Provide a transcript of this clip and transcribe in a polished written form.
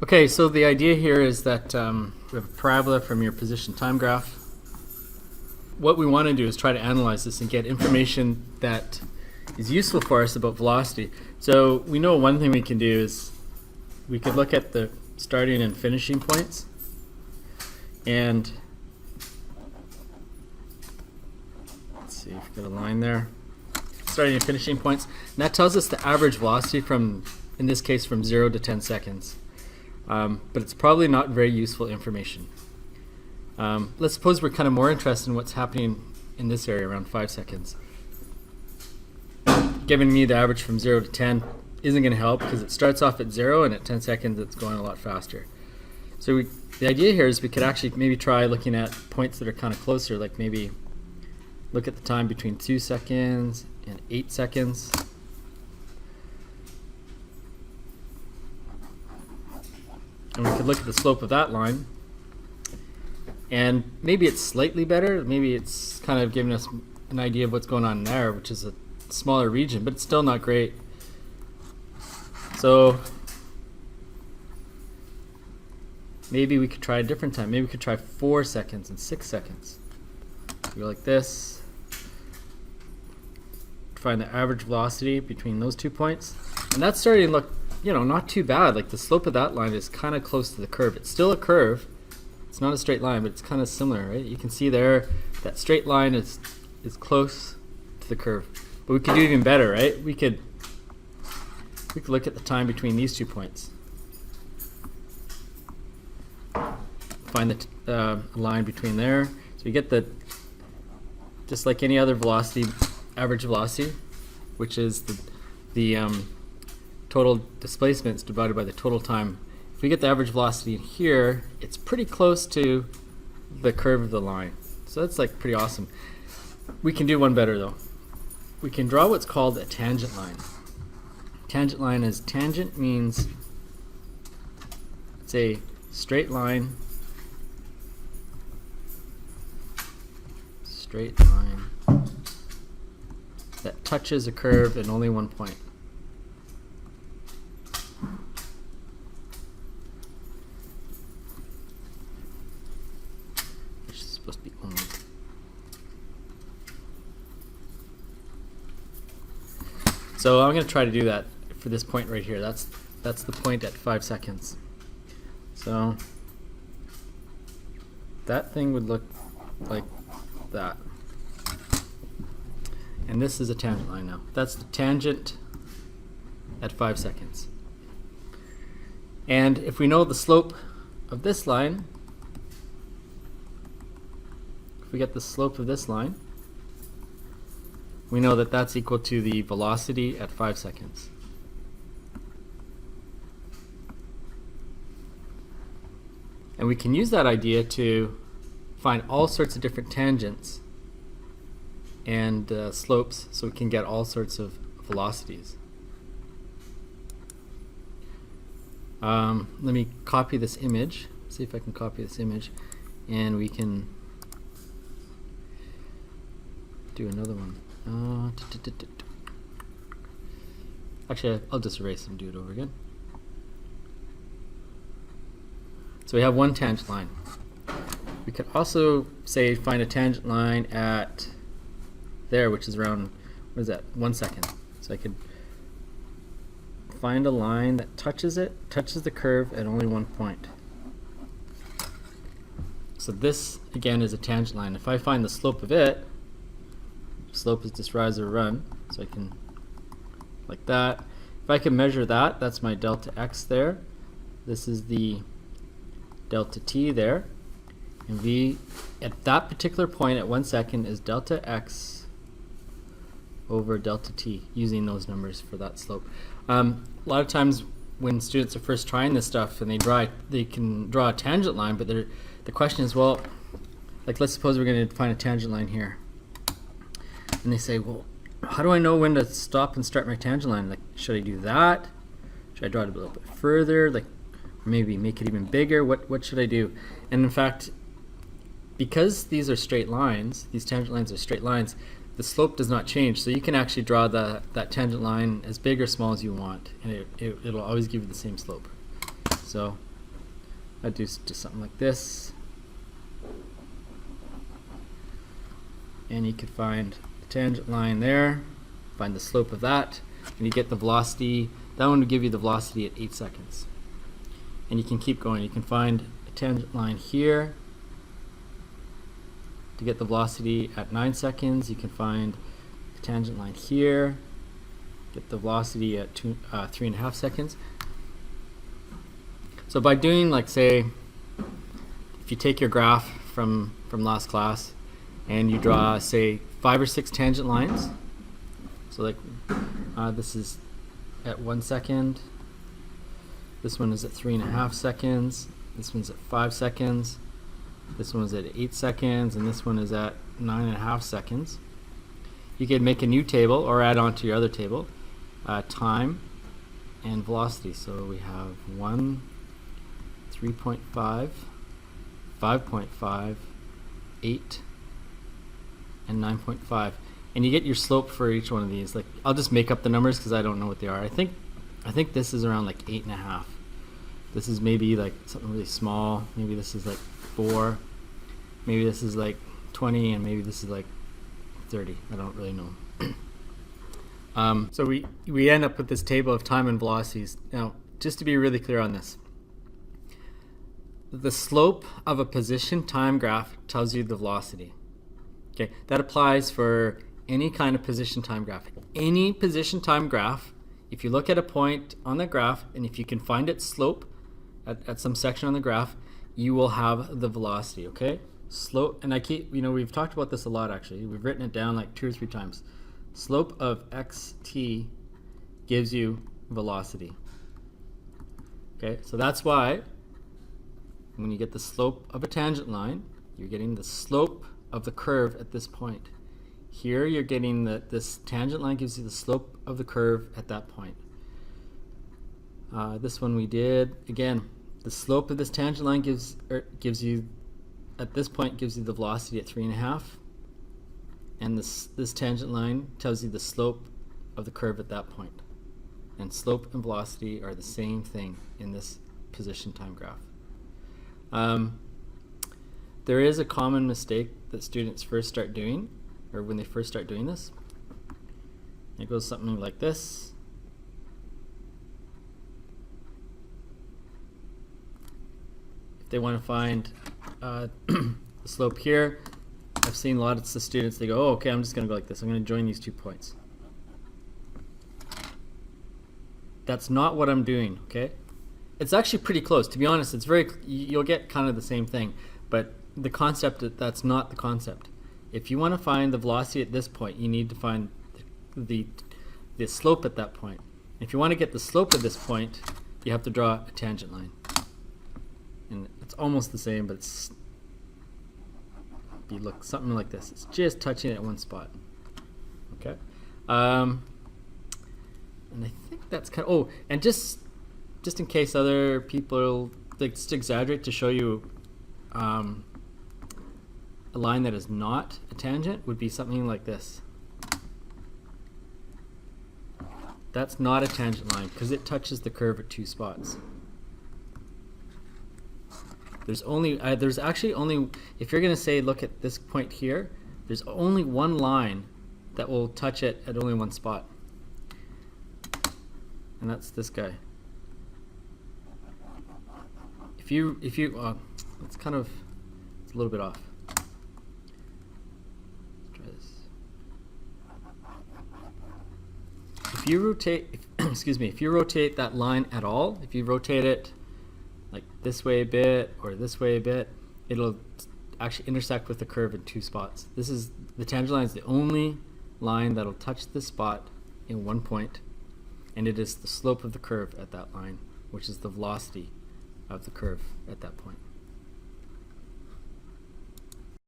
Okay, so the idea here is that we have a parabola from your position time graph. What we want to do is try to analyze this and get information that is useful for us about velocity. So we know one thing we can do is we could look at the starting and finishing points, and let's see if we got a line there. Starting and finishing points, and that tells us the average velocity from, in this case, from 0 to 10 seconds. But it's probably not very useful information. Let's suppose we're kind of more interested in what's happening in this area around 5 seconds. Giving me the average from 0 to 10 isn't going to help because it starts off at 0 and at 10 seconds it's going a lot faster. So the idea here is we could actually maybe try looking at points that are kind of closer, like maybe look at the time between 2 seconds and 8 seconds. And we could look at the slope of that line, and maybe it's slightly better. Maybe it's kind of giving us an idea of what's going on there, which is a smaller region, but it's still not great. So maybe we could try a different time. Maybe we could try 4 seconds and 6 seconds. Go like this. Find the average velocity between those 2 points, and that's starting to look, not too bad. Like the slope of that line is kind of close to the curve. It's still a curve. It's not a straight line, but it's kind of similar, right? You can see there that straight line is close to the curve. But we could do even better, right? We could look at the time between these 2 points. Find the line between there. So you get just like any other velocity, average velocity, which is the total displacements divided by the total time. If we get the average velocity in here, it's pretty close to the curve of the line. So that's like pretty awesome. We can do one better though. We can draw what's called a tangent line. Tangent line is, tangent means it's a straight line. Straight line that touches a curve at only one point. Which is supposed to be only. So I'm going to try to do that for this point right here. That's the point at 5 seconds. So that thing would look like that. And this is a tangent line now. That's the tangent at 5 seconds. And if we know the slope of this line, if we get the slope of this line, we know that that's equal to the velocity at 5 seconds. And we can use that idea to find all sorts of different tangents and slopes, so we can get all sorts of velocities. Let me copy this image, see if I can copy this image, and we can do another one. Actually, I'll just erase and do it over again. So we have one tangent line. We could also say find a tangent line at there, which is around, what is that, 1 second. So I could find a line that touches the curve at only 1 point. So this again is a tangent line. If I find the slope of it, slope is just rise or run, so I can, like that. If I can measure that, that's my delta x there. This is the delta t there. And v at that particular point at 1 second is delta x over delta t, using those numbers for that slope. A lot of times when students are first trying this stuff and they can draw a tangent line, but the question is, well, like let's suppose we're going to find a tangent line here. And they say, well, how do I know when to stop and start my tangent line? Like, should I do that? Should I draw it a little bit further? Like, maybe make it even bigger? What should I do? And in fact, because these are straight lines, these tangent lines are straight lines, the slope does not change. So you can actually draw that tangent line as big or small as you want, and it'll always give you the same slope. So I do just something like this, and you could find the tangent line there, find the slope of that, and you get the velocity. That one will give you the velocity at 8 seconds. And you can keep going. You can find a tangent line here to get the velocity at 9 seconds. You can find a tangent line here, get the velocity at 3.5 seconds. So by doing, like, say, if you take your graph from last class and you draw, say, 5 or 6 tangent lines. So like this is at 1 second. This one is at 3.5 seconds. This one's at 5 seconds. This one is at 8 seconds, and this one is at 9.5 seconds. You could make a new table or add on to your other table, time and velocity. So we have 1, 3.5, 5.5, 8, and 9.5. And you get your slope for each one of these. Like, I'll just make up the numbers because I don't know what they are. I think this is around like 8.5. This is maybe like something really small. Maybe this is like 4. Maybe this is like 20, and maybe this is like 30. I don't really know. So we end up with this table of time and velocities. Now, just to be really clear on this, the slope of a position time graph tells you the velocity. Okay, that applies for any kind of position time graph. Any position time graph, if you look at a point on the graph, and if you can find its slope at some section on the graph, you will have the velocity, okay? Slope, and we've talked about this a lot actually. We've written it down like 2 or 3 times. Slope of xt gives you velocity. Okay, so that's why when you get the slope of a tangent line, you're getting the slope of the curve at this point. Here you're getting this tangent line gives you the slope of the curve at that point. This one we did, again, the slope of this tangent line gives you, at this point, gives you the velocity at 3.5. And this tangent line tells you the slope of the curve at that point. And slope and velocity are the same thing in this position time graph. There is a common mistake that students first start doing, or when they first start doing this. It goes something like this. If they want to find the slope here, I've seen a lot of the students, they go, oh, okay, I'm just going to go like this. I'm going to join these 2 points. That's not what I'm doing, okay? It's actually pretty close. To be honest, you'll get kind of the same thing, but the concept, that's not the concept. If you want to find the velocity at this point, you need to find the slope at that point. If you want to get the slope at this point, you have to draw a tangent line. And it's almost the same, but it's, you look something like this. It's just touching it at one spot. Okay. And I think that's kind of, oh, and just in case other people, like, just exaggerate to show you a line that is not a tangent would be something like this. That's not a tangent line because it touches the curve at 2 spots. There's actually only, if you're going to say, look at this point here, there's only one line that will touch it at only one spot. And that's this guy. It's a little bit off. Let's try this. If you rotate, if you rotate that line at all, if you rotate it like this way a bit or this way a bit, it'll actually intersect with the curve in 2 spots. The tangent line is the only line that'll touch this spot in 1 point, and it is the slope of the curve at that line, which is the velocity of the curve at that point.